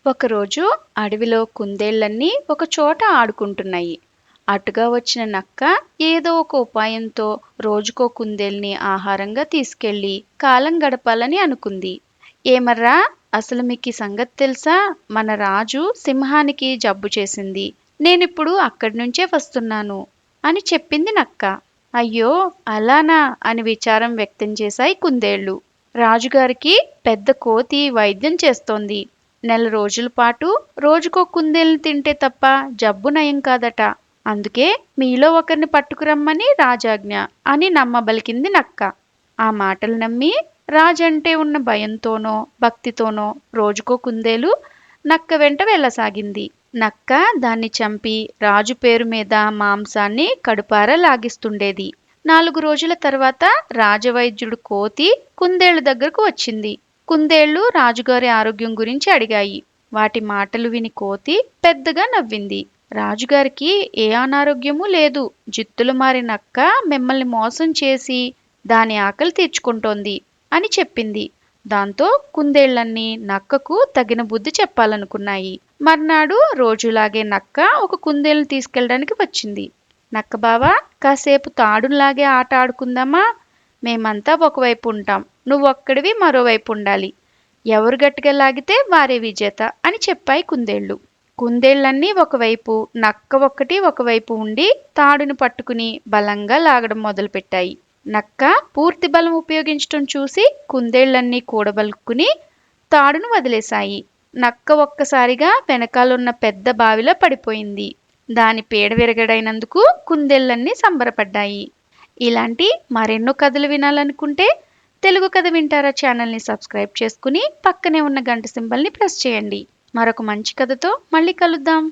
ఒకరోజు అడవిలో కుందేళ్లన్నీ ఒక చోట ఆడుకుంటున్నాయి. అటుగా వచ్చిన నక్క ఏదో ఒక ఉపాయంతో రోజుకో కుందేల్ని ఆహారంగా తీసుకెళ్లి కాలం గడపాలని అనుకుంది. ఏమర్రా, అసలు మీకు ఈ సంగతి తెలుసా? మన రాజు సింహానికి జబ్బు చేసింది. నేనిప్పుడు అక్కడి నుంచే వస్తున్నాను అని చెప్పింది నక్క. అయ్యో, అలానా అని విచారం వ్యక్తం చేశాయి కుందేళ్లు. రాజుగారికి పెద్ద కోతి వైద్యం చేస్తోంది. నెల రోజుల పాటు రోజుకో కుందేల్ని తింటే తప్ప జబ్బు నయం కాదట. అందుకే మీలో ఒకరిని పట్టుకురమ్మని రాజాజ్ఞ అని నమ్మబలికింది నక్క. ఆ మాటలు నమ్మి రాజంటే ఉన్న భయంతోనో భక్తితోనో రోజుకో కుందేలు నక్క వెంట వెళ్ళసాగింది. నక్క దాన్ని చంపి రాజు పేరు మీద మాంసాన్ని కడుపారా లాగిస్తుండేది. 4 రోజుల తర్వాత రాజవైద్యుడు కోతి కుందేళ్ల దగ్గరకు వచ్చింది. కుందేళ్లు రాజుగారి ఆరోగ్యం గురించి అడిగాయి. వాటి మాటలు విని కోతి పెద్దగా నవ్వింది. రాజుగారికి ఏ అనారోగ్యమూ లేదు. జిత్తులు మారి నక్క మిమ్మల్ని మోసం చేసి దాని ఆకలి తీర్చుకుంటోంది అని చెప్పింది. దాంతో కుందేళ్లన్నీ నక్కకు తగిన బుద్ధి చెప్పాలనుకున్నాయి. మర్నాడు రోజులాగే నక్క ఒక కుందేలుని తీసుకెళ్ళడానికి వచ్చింది. నక్క బావా, కాసేపు తాడులాగే ఆట ఆడుకుందామా? మేమంతా ఒకవైపు ఉంటాం, నువ్వొక్కడివి మరోవైపు ఉండాలి. ఎవరు గట్టిగా లాగితే వారే విజేత అని చెప్పాయి కుందేళ్లు. కుందేళ్లన్నీ ఒకవైపు, నక్క ఒక్కటి ఒకవైపు ఉండి తాడును పట్టుకుని బలంగా లాగడం మొదలుపెట్టాయి. నక్క పూర్తి బలం ఉపయోగించటం చూసి కుందేళ్లన్నీ కూడబలుక్కుని తాడును వదిలేశాయి. నక్క ఒక్కసారిగా వెనకాలన్న పెద్ద బావిలో పడిపోయింది. దాని పీడ విరగడైనందుకు కుందేళ్లన్నీ సంబరపడ్డాయి. ఇలాంటి మరెన్నో కథలు వినాలనుకుంటే తెలుగు కథ వింటారా ఛానల్ని సబ్స్క్రైబ్ చేసుకుని పక్కనే ఉన్న గంట సింబల్ని ప్రెస్ చేయండి. మరొక మంచి కథతో మళ్ళీ కలుద్దాం.